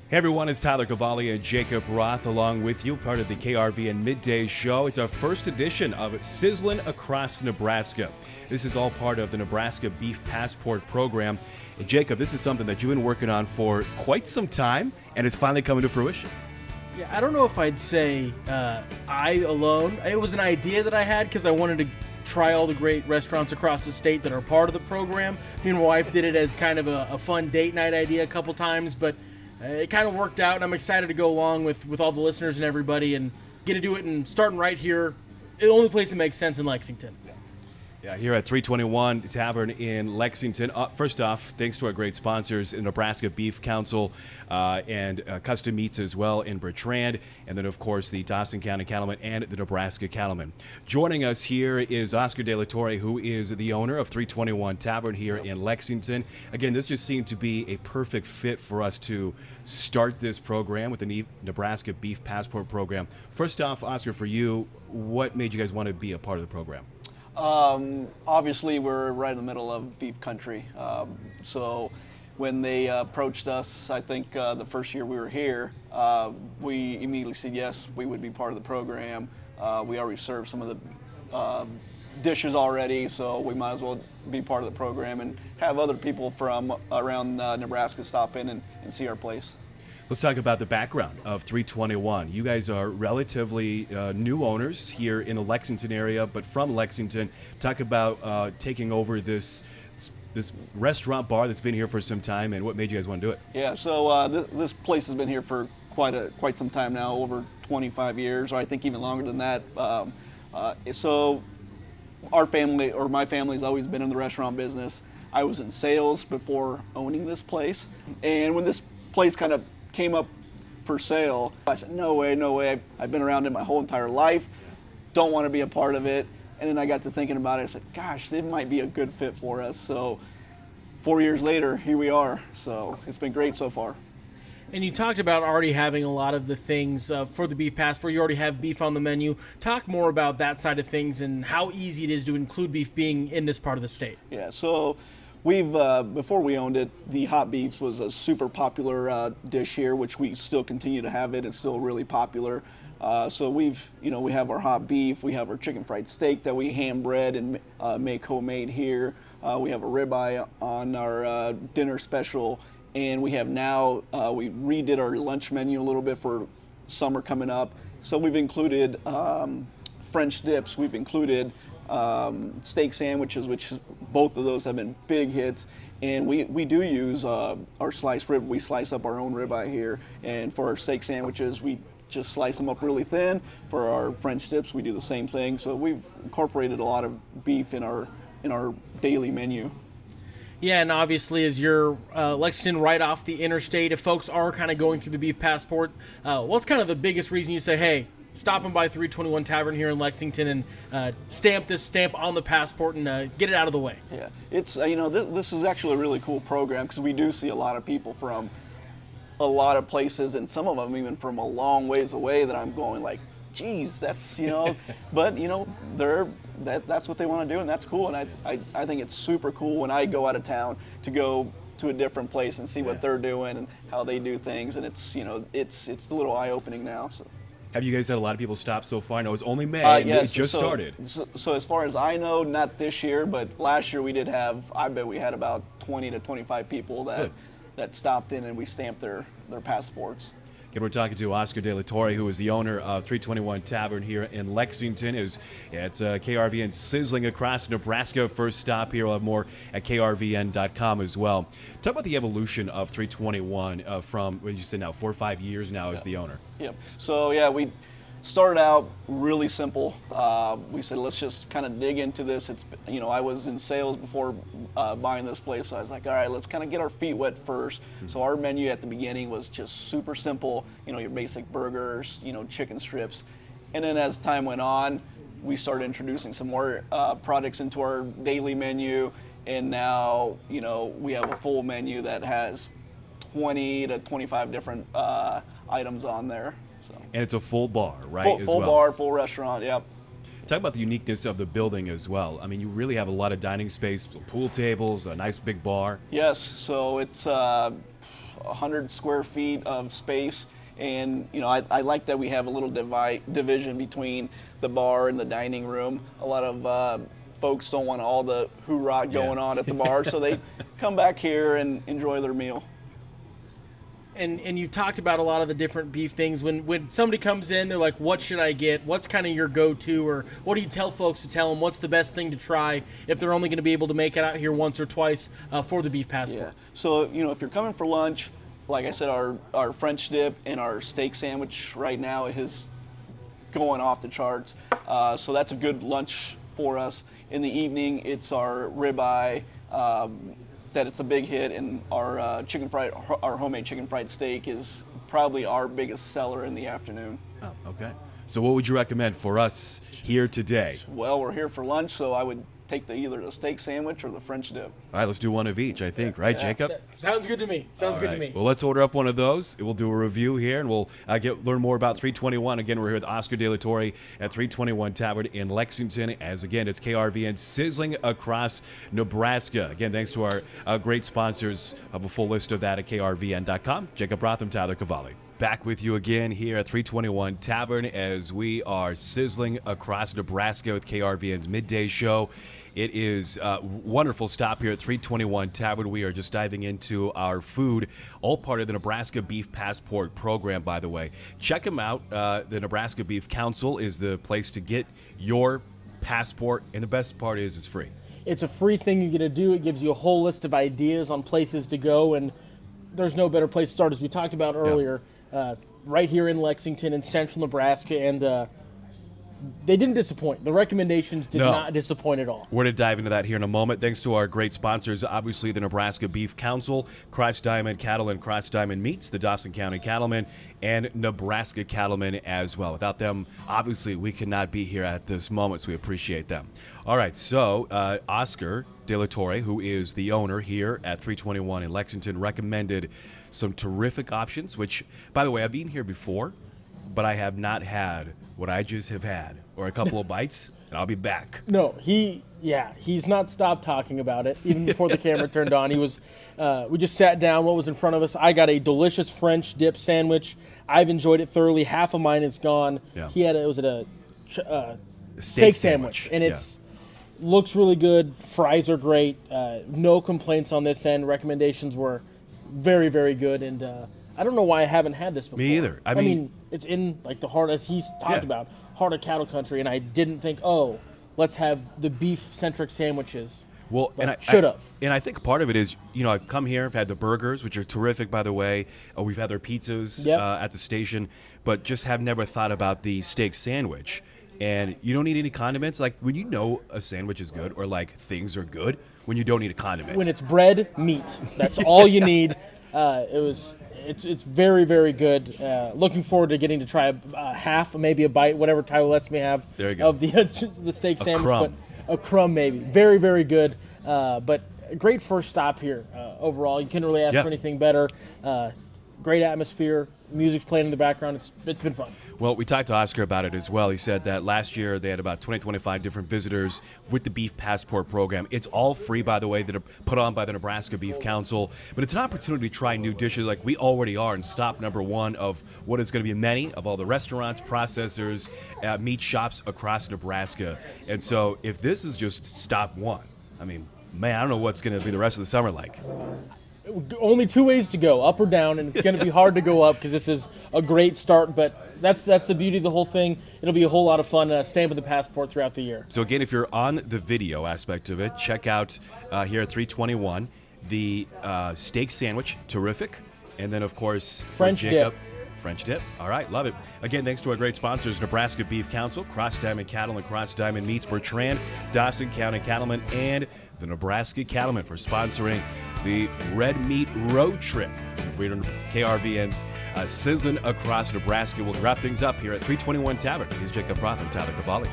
Hey everyone, it's Tyler Cavalli and Jacob Roth along with you, part of the KRVN Midday Show. It's our first edition of Sizzling Across Nebraska. This is all part of the Nebraska Beef Passport program. And Jacob, this is something that you've been working on for quite some time, and it's finally coming to fruition. Yeah, I don't know if I'd say I alone. It was an idea that I had because I wanted to try all the great restaurants across the state that are part of the program. Me and my wife did it as kind of a fun date night idea a couple times, but it kind of worked out, and I'm excited to go along with all the listeners and everybody and get to do it and starting right here. The only place that makes sense in Lexington. Yeah, here at 321 Tavern in Lexington. First off, thanks to our great sponsors, the Nebraska Beef Council and Custom Meats as well in Bertrand, and then, of course, the Dawson County Cattlemen and the Nebraska Cattlemen. Joining us here is Oscar De La Torre, who is the owner of 321 Tavern here in Lexington. Again, this just seemed to be a perfect fit for us to start this program with the Nebraska Beef Passport program. First off, Oscar, for you, what made you guys want to be a part of the program? Obviously, we're right in the middle of beef country. So when they approached us, I think the first year we were here, we immediately said yes, we would be part of the program. We already served some of the dishes already, so we might as well be part of the program and have other people from around Nebraska stop in and see our place. Let's talk about the background of 321. You guys are relatively new owners here in the Lexington area, but from Lexington. Talk about taking over this restaurant bar that's been here for some time, and what made you guys want to do it? Yeah, so this place has been here for quite some time now, over 25 years, or I think even longer than that. So our family, or my family's always been in the restaurant business. I was in sales before owning this place, and when this place kind of came up for sale, I said, no way, I've been around it my whole entire life, don't want to be a part of it. And then I got to thinking about it, I said, gosh, it might be a good fit for us. So 4 years later, here we are. So it's been great so far. And you talked about already having a lot of the things for the Beef Passport. You already have beef on the menu. Talk more about that side of things and how easy it is to include beef being in this part of the state. Yeah, so we've, before we owned it, the hot beefs was a super popular dish here, which we still continue to have it. It's still really popular. So we have our hot beef, we have our chicken fried steak that we hand bread and make homemade here. We have a ribeye on our dinner special, and we have now, we redid our lunch menu a little bit for summer coming up. So we've included French dips, we've included steak sandwiches, which both of those have been big hits, and we do use our sliced rib. We slice up our own ribeye here, and for our steak sandwiches we just slice them up really thin. For our French dips we do the same thing. So we've incorporated a lot of beef in our daily menu. Yeah, and obviously as you're Lexington right off the interstate, if folks are kind of going through the Beef Passport, what's kind of the biggest reason you say, hey, stopping by 321 Tavern here in Lexington and stamp on the passport and get it out of the way? Yeah, it's this is actually a really cool program because we do see a lot of people from a lot of places, and some of them even from a long ways away that I'm going like, geez, that's but that's what they want to do, and that's cool. And I think it's super cool when I go out of town to go to a different place and see what they're doing and how they do things, and it's a little eye-opening now. So. Have you guys had a lot of people stop so far? I know it's only May, yes, it just started. So as far as I know, not this year, but last year we did have, I bet we had about 20 to 25 people that stopped in and we stamped their passports. Again, we're talking to Oscar De La Torre, who is the owner of 321 Tavern here in Lexington. It's KRVN Sizzling Across Nebraska. First stop here. We'll have more at krvn.com as well. Talk about the evolution of 321 from, what did you say now, 4 or 5 years now as the owner. Yep. So, yeah, we started out really simple. We said, let's just kind of dig into this. I was in sales before buying this place, so I was like, all right, let's kind of get our feet wet first. Mm-hmm. So our menu at the beginning was just super simple, your basic burgers, chicken strips. And then as time went on, we started introducing some more products into our daily menu, and now, we have a full menu that has 20 to 25 different items on there. So. And it's a full bar, right? Full bar, full restaurant, yep. Talk about the uniqueness of the building as well. I mean, you really have a lot of dining space, pool tables, a nice big bar. Yes, so it's 100 square feet of space. And, you know, I like that we have a little division between the bar and the dining room. A lot of folks don't want all the hoorah going on at the bar, so they come back here and enjoy their meal. And you've talked about a lot of the different beef things. When somebody comes in, they're like, what should I get? What's kind of your go-to? Or what do you tell folks to tell them? What's the best thing to try if they're only going to be able to make it out here once or twice for the beef passport? Yeah. So, you know, if you're coming for lunch, like I said, our French dip and our steak sandwich right now is going off the charts. So that's a good lunch for us. In the evening, it's our ribeye, that it's a big hit, and our our homemade chicken fried steak is probably our biggest seller in the afternoon. Oh, okay. So what would you recommend for us here today? Well, we're here for lunch, so I would take either the steak sandwich or the French dip. All right, let's do one of each, I think, right, Jacob? Sounds good to me. Sounds good to me. Well, let's order up one of those. We'll do a review here, and we'll learn more about 321. Again, we're here with Oscar De La Torre at 321 Tavern in Lexington. As again, it's KRVN Sizzling across Nebraska. Again, thanks to our great sponsors. Of a full list of that at krvn.com. Jacob Rotham, Tyler Cavalli. Back with you again here at 321 Tavern as we are sizzling across Nebraska with KRVN's midday show. It is a wonderful stop here at 321 Tavern. We are just diving into our food, all part of the Nebraska Beef Passport program, by the way. Check them out. The Nebraska Beef Council is the place to get your passport, and the best part is it's free. It's a free thing you get to do. It gives you a whole list of ideas on places to go, and there's no better place to start, as we talked about earlier. Right here in Lexington in central Nebraska, and they didn't disappoint. The recommendations did not disappoint at all. We're going to dive into that here in a moment. Thanks to our great sponsors, obviously the Nebraska Beef Council, Cross Diamond Cattle and Cross Diamond Meats, the Dawson County Cattlemen, and Nebraska Cattlemen as well. Without them, obviously, we could not be here at this moment, so we appreciate them. All right, so Oscar De La Torre, who is the owner here at 321 in Lexington, recommended some terrific options, which, by the way, I've eaten here before, but I have not had what I just have had, or a couple of bites, and I'll be back. No, he's not stopped talking about it, even before the camera turned on. He was, we just sat down, what was in front of us. I got a delicious French dip sandwich. I've enjoyed it thoroughly. Half of mine is gone. Yeah. He had, a steak sandwich, and it's looks really good. Fries are great. No complaints on this end. Recommendations were very, very good, and I don't know why I haven't had this before. Me either. I mean, it's in like the heart, as he's talked about, heart of cattle country, and I didn't think, let's have the beef-centric sandwiches. Well, but and I should have. And I think part of it is, I've come here, I've had the burgers, which are terrific, by the way. We've had their pizzas at the station, but just have never thought about the steak sandwich. And you don't need any condiments. Like, when you know a sandwich is good, or like things are good, when you don't need a condiment. When it's bread, meat. That's all you need. It's very, very good. Looking forward to getting to try a half, maybe a bite, whatever Tyler lets me have of the steak sandwich. Crumb. But a crumb maybe. Very, very good. But a great first stop here overall. You couldn't really ask for anything better. Great atmosphere. Music's playing in the background. It's been fun. Well, we talked to Oscar about it as well. He said that last year they had about 25 different visitors with the Beef Passport program. It's all free, by the way, that are put on by the Nebraska Beef Council. But it's an opportunity to try new dishes like we already are in stop number one of what is going to be many of all the restaurants, processors, meat shops across Nebraska. And so if this is just stop one, I mean, man, I don't know what's going to be the rest of the summer like. Only two ways to go, up or down, and it's going to be hard to go up because this is a great start, but that's the beauty of the whole thing. It'll be a whole lot of fun staying with the passport throughout the year. So again, if you're on the video aspect of it, check out here at 321 the steak sandwich, terrific, and then of course French dip. French dip. All right, love it. Again, thanks to our great sponsors, Nebraska Beef Council, Cross Diamond Cattle and Cross Diamond Meats, Bertrand, Dawson County Cattlemen, and the Nebraska Cattlemen for sponsoring the Red Meat Road Trip. So we're on KRVN's Sizzling across Nebraska. We'll wrap things up here at 321 Tavern. Here's Jacob Roth and Tyler Cavalli.